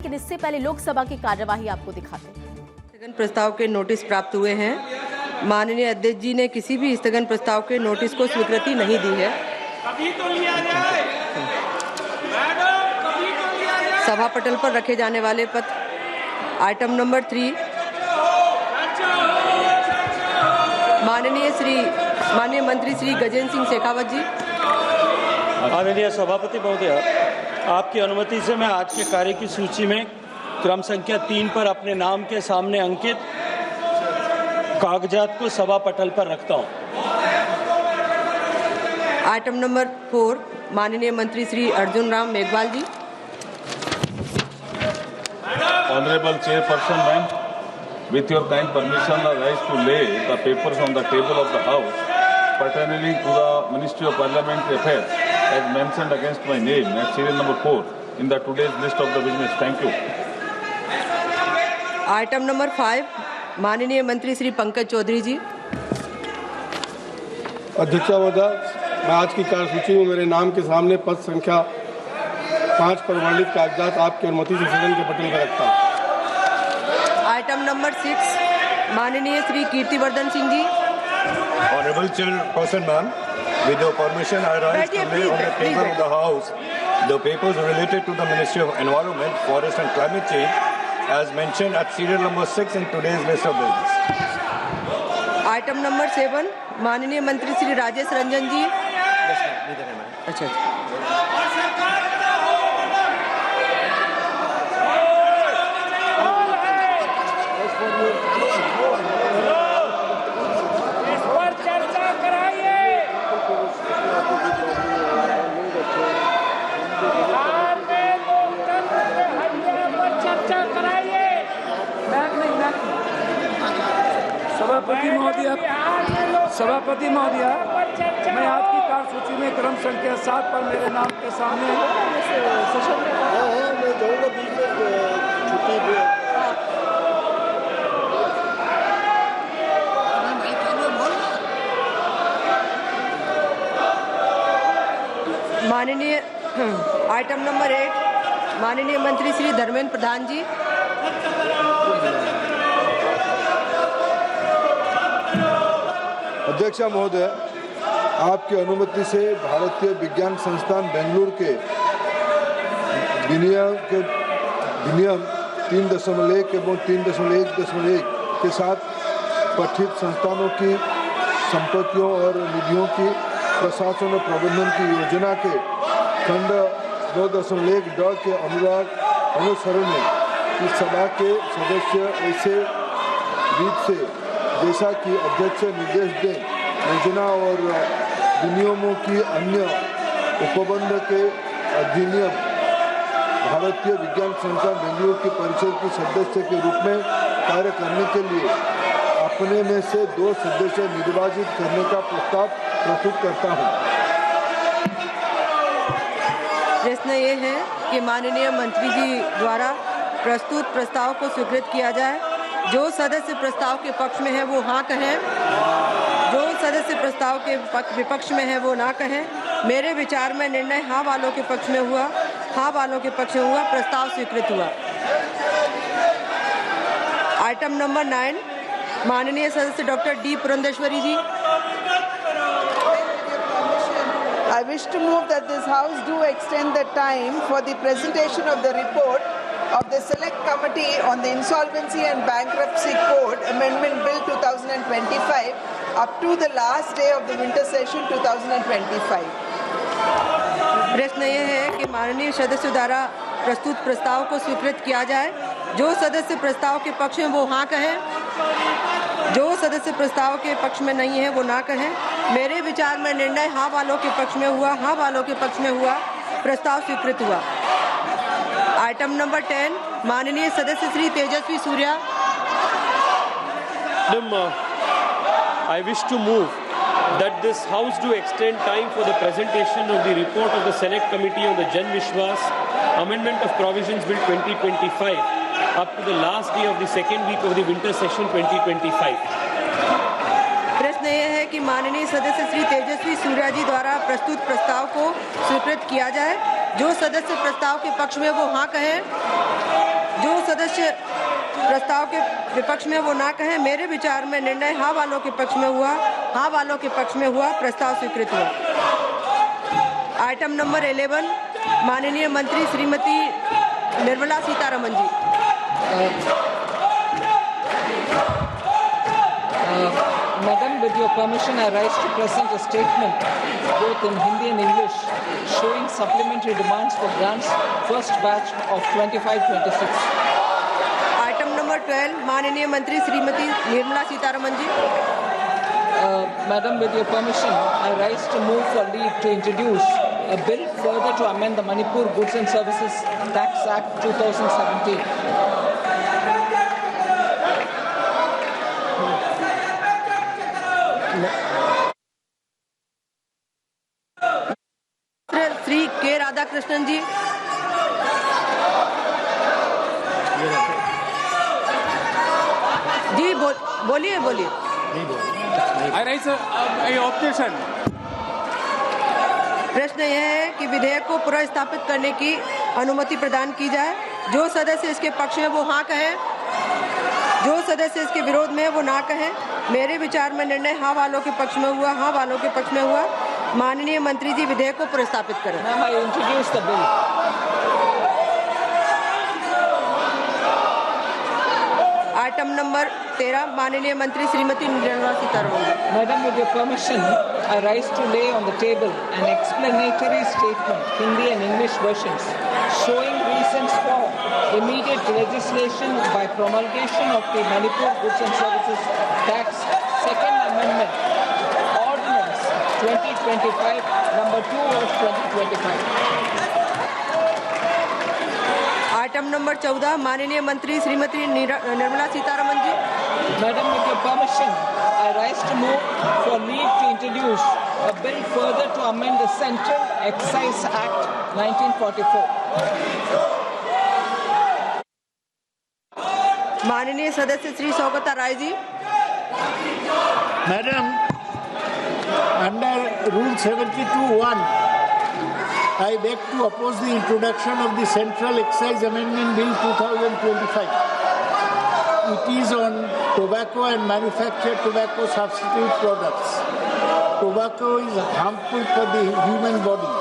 लेकिन इससे पहले लोकसभा की कार्यवाही आपको दिखाते हैं। स्थगन प्रस्ताव के नोटिस प्राप्त हुए हैं। माननीय अध्यक्ष जी ने किसी भी स्थगन प्रस्ताव के नोटिस को स्वीकृति नहीं दी है। कभी तो लिया जाए मैडम, कभी तो लिया जाए। सभा पटल पर रखे जाने वाले पत्र आइटम नंबर 3 माननीय मंत्री श्री गजेंद्र सिंह शेखावत जी। आदरणीय सभापति महोदय, आपकी अनुमति से मैं आज के कार्य की सूची में क्रम संख्या 3 पर अपने नाम के सामने अंकित कागजात को सभा पटल पर रखता हूं। आइटम नंबर 4 माननीय मंत्री श्री अर्जुन राम मेघवाल जी। Honorable Chairperson, ma'am, with your kind permission, I rise to lay the papers on the table of the House pertaining to the Ministry of Parliamentary Affairs as mentioned against my name at serial number 4 in the today's list of the business. Thank you. Item number 5 माननीय मंत्री श्री पंकज चौधरी जी। अध्यक्ष महोदय, मैं आज की कार्यसूची में मेरे नाम के सामने पद संख्या 5 पर वर्णित कागजात आपकी अनुमति से सदन के पटल पर रखता हूँ। आइटम नंबर 6 माननीय Shri Kirtivardhan Singh ji. Honorable Chairperson, ma'am, with your permission, I rise to lay on the table of the House the papers related to the Ministry of Environment, Forest and Climate Change as mentioned at serial number 6 in today's list of business. Item number 7 माननीय मंत्री श्री राजेश रंजन जी। अच्छा। इस पर चर्चा कराइए। बिहार में लोकतंत्र के हत्या पर चर्चा कराइए। सभापति महोदय, मैं आपकी कार्यसूची में क्रम संख्या 7 पर मेरे नाम के सामने माननीय आइटम नंबर 8 माननीय मंत्री श्री धर्मेंद्र प्रधान जी। अध्यक्ष महोदय, आपकी अनुमति से भारतीय विज्ञान संस्थान बेंगलुरु के विनियम 3.1 एवं 3.1.1 के साथ पठित संस्थानों की संपत्तियों और निधियों की प्रशासन और प्रबंधन की योजना के खंड 2.1 के अनुसरण में इस सभा के सदस्य ऐसे रीत से जैसा कि अध्यक्ष निर्देश दें, योजना और विनियमों की अन्य उपबंध के अधिनियम भारतीय विज्ञान संस्थान बेंगलुरु की परिषद की सदस्य के रूप में कार्य करने के लिए अपने में से 2 सदस्य निर्वाचित करने का प्रस्ताव प्रस्तुत करता हूँ। प्रश्न ये है कि माननीय मंत्री जी द्वारा प्रस्तुत प्रस्ताव को स्वीकृत किया जाए। जो सदस्य प्रस्ताव के पक्ष में है वो हाँ कहें, जो सदस्य प्रस्ताव के विपक्ष में है वो ना कहें। मेरे विचार में निर्णय हाँ वालों के पक्ष में हुआ, हाँ वालों के पक्ष में हुआ, प्रस्ताव स्वीकृत हुआ। आइटम नंबर 9 माननीय सदस्य doctor D Purandeswari ji. I wish to move that this House do extend the time for the presentation of the report of the Select Committee on the Insolvency and Bankruptcy Code Amendment Bill 2025 up to the last day of the winter session 2025. प्रश्न ये है कि माननीय सदस्य द्वारा प्रस्तुत प्रस्ताव को स्वीकृत किया जाए। जो सदस्य प्रस्ताव के पक्ष में वो हाँ कहें, जो सदस्य प्रस्ताव के पक्ष में नहीं है वो ना कहें। मेरे विचार में निर्णय हाँ वालों के पक्ष में हुआ, हाँ वालों के पक्ष में हुआ, प्रस्ताव स्वीकृत हुआ। आइटम नंबर 10 माननीय सदस्य Shri Tejasvi Surya. I wish to move that this House do extend time for the presentation of the report of the Select Committee on the Jan Vishwas Amendment of Provisions Bill 2025 up to the last day of the second week of the winter session 2025. प्रश्न ये है कि माननीय सदस्य श्री तेजस्वी सूर्या जी द्वारा प्रस्तुत प्रस्ताव को स्वीकृत किया जाए। जो सदस्य प्रस्ताव के पक्ष में वो हाँ कहें, सदस्य प्रस्ताव के विपक्ष में वो ना कहें। मेरे विचार में निर्णय हाँ वालों के पक्ष में हुआ, हाँ वालों के पक्ष में हुआ, प्रस्ताव स्वीकृत हुआ। आइटम नंबर 11 माननीय मंत्री श्रीमती निर्मला सीतारमन जी। Madam, with your permission, I rise to present a statement both in Hindi and English showing supplementary demands for grants first batch of 25-26. Item number 12 माननीय मंत्री श्रीमती निर्मला सीतारमन जी। Madam, with your permission, I rise to move for leave to introduce a bill further to amend the Manipur Goods and Services Tax Act 2017. Shri के राधाकृष्णन जी। जी बोलिए बोलिए। Objection. प्रश्न यह है कि विधेयक को पुनर्स्थापित करने की अनुमति प्रदान की जाए। जो सदस्य इसके पक्ष में वो हाँ कहें, जो सदस्य इसके विरोध में वो ना कहें। मेरे विचार में निर्णय हाँ वालों के पक्ष में हुआ, हाँ वालों के पक्ष में हुआ। माननीय मंत्री जी विधेयक को पुनर्स्थापित करें। Ma'am, I introduce the bill. Item number 13 माननीय मंत्री Shrimati Nirmala Sitharaman. Madam, with your permission, I rise to lay on the table an explanatory statement, Hindi and English versions, showing reasons for immediate legislation by promulgation of the Manipur Goods and Services Tax Second Amendment, Ordinance 2025, number 2 of 2025. Item number 14 माननीय मंत्री श्रीमती निर्मला सीतारमन जी। Madam, with your permission, I rise to move for leave to introduce a bill further to amend the Central Excise Act 1944. माननीय सदस्य Shri Saugata Rai ji. Madam, under Rule 72(1), I beg to oppose the introduction of the Central Excise Amendment Bill 2025. It is on tobacco and manufactured tobacco substitute products. Tobacco is harmful for the human body,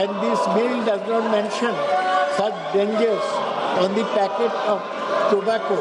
and this bill does not mention such dangers on the packet of tobacco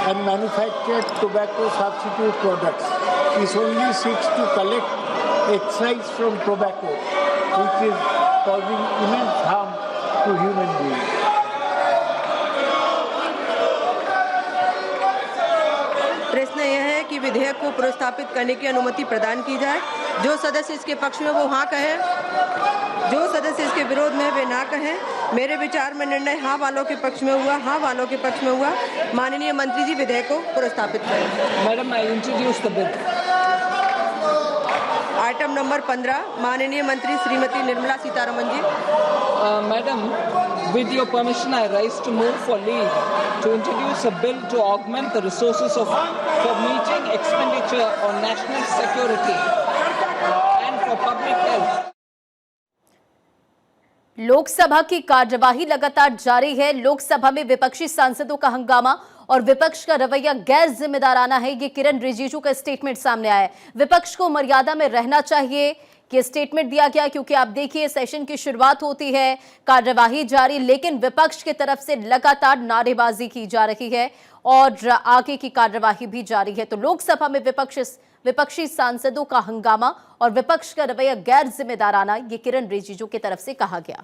and manufactured tobacco substitute products. It only seeks to collect excise from tobacco, which is causing immense harm to human beings. प्रश्न यह है कि विधेयक को पुनर्स्थापित करने की अनुमति प्रदान की जाए। जो सदस्य इसके पक्ष में वो हाँ कहें, जो सदस्य इसके विरोध में वे ना कहें। मेरे विचार में निर्णय हाँ वालों के पक्ष में हुआ, हाँ वालों के पक्ष में हुआ। माननीय मंत्री जी विधेयक को पुनर्स्थापित करें। Madam, I introduce the bill. Item number 15 माननीय मंत्री श्रीमती निर्मला सीतारमन जी। Madam, with your permission, I rise to move for leave to introduce a bill to augment the resources for meeting expenditure on national security and for public health. Lok Sabha की कार्यवाही लगातार जारी है। लोकसभा में विपक्षी सांसदों का हंगामा और विपक्ष का रवैया गैर जिम्मेदाराना है, ये किरण रिजिजू का स्टेटमेंट सामने आया है। विपक्ष को मर्यादा में रहना चाहिए, ये स्टेटमेंट दिया गया क्योंकि आप देखिए सेशन की शुरुआत होती है, कार्यवाही जारी, लेकिन विपक्ष की तरफ से लगातार नारेबाजी की जा रही है और आगे की कार्यवाही भी जारी है। तो लोकसभा में विपक्षी सांसदों का हंगामा और विपक्ष का रवैया गैर जिम्मेदाराना, ये किरण रिजिजू की तरफ से कहा गया।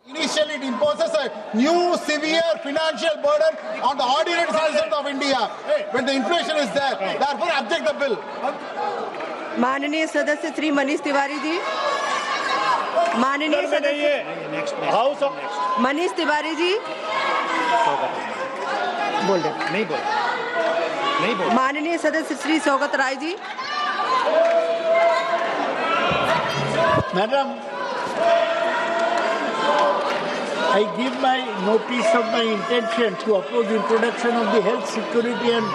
Initially, it imposes a new severe financial burden on the ordinary citizens of India when the inflation is there. Therefore, object the bill. माननीय सदस्य श्री मनीष तिवारी जी। माननीय सदस्य मनीष तिवारी जी बोल रहे नहीं बोल। माननीय सदस्य Shri Saugata Rai ji. Madam, I give my notice of my intention to oppose introduction of the Health Security and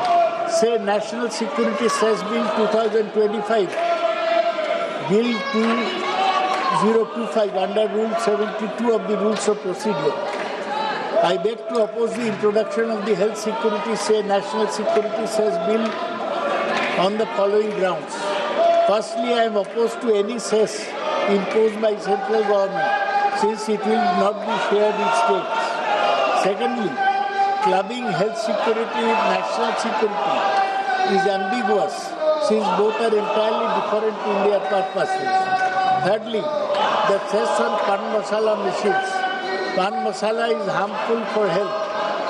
National Security Cess Bill 2025, Bill 2 025 under Rule 72 of the Rules of Procedure. I beg to oppose the introduction of the Health Security National Security Cess Bill on the following grounds. Firstly, I am opposed to any cess imposed by central government since it will not be shared with states. Secondly, clubbing health security with national security is ambiguous since both are entirely different in their purposes. Thirdly, the cess on pan masala machines. Pan masala is harmful for health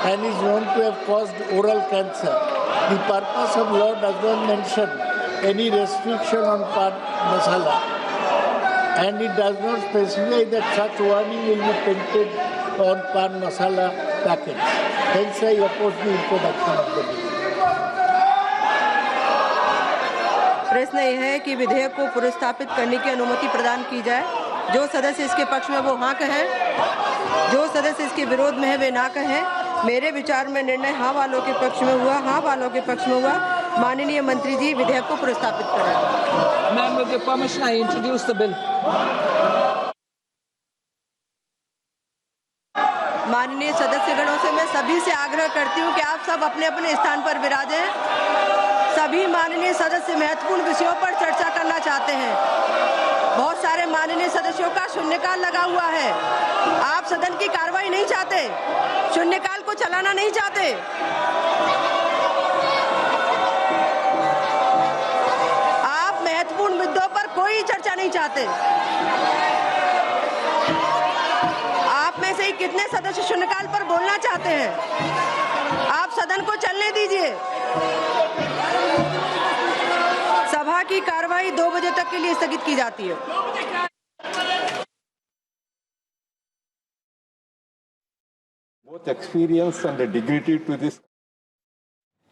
and is known to have caused oral cancer. The purpose of law does not mention any restriction on pan masala, and it does not specify that such warning will be painted on pan masala packets. Hence, I oppose the introduction of the bill. प्रश्न यह है कि विधेयक को पुनर्स्थापित करने की अनुमति प्रदान की जाए। जो सदस्य इसके पक्ष में वो हाँ कहें, जो सदस्य इसके विरोध में है वे ना कहें। मेरे विचार में निर्णय हाँ वालों के पक्ष में हुआ, हाँ वालों के पक्ष में हुआ। माननीय मंत्री जी विधेयक को पुनर्स्थापित करें। Ma'am, with your permission, I introduce the bill. माननीय सदस्यगणों से मैं सभी से आग्रह करती हूं कि आप सब अपने अपने स्थान पर विराजें। सभी माननीय सदस्य महत्वपूर्ण विषयों पर चर्चा करना चाहते हैं। बहुत सारे माननीय सदस्यों का शून्यकाल लगा हुआ है। आप सदन की कार्रवाई नहीं चाहते, शून्यकाल को चलाना नहीं चाहते। आप महत्वपूर्ण मुद्दों पर कोई चर्चा नहीं चाहते। आप में से कितने सदस्य शून्यकाल पर बोलना चाहते हैं? आप सदन को चलने दीजिए। सभा की कार्यवाही 2 बजे तक के लिए स्थगित की जाती है। Both experience and the dignity to this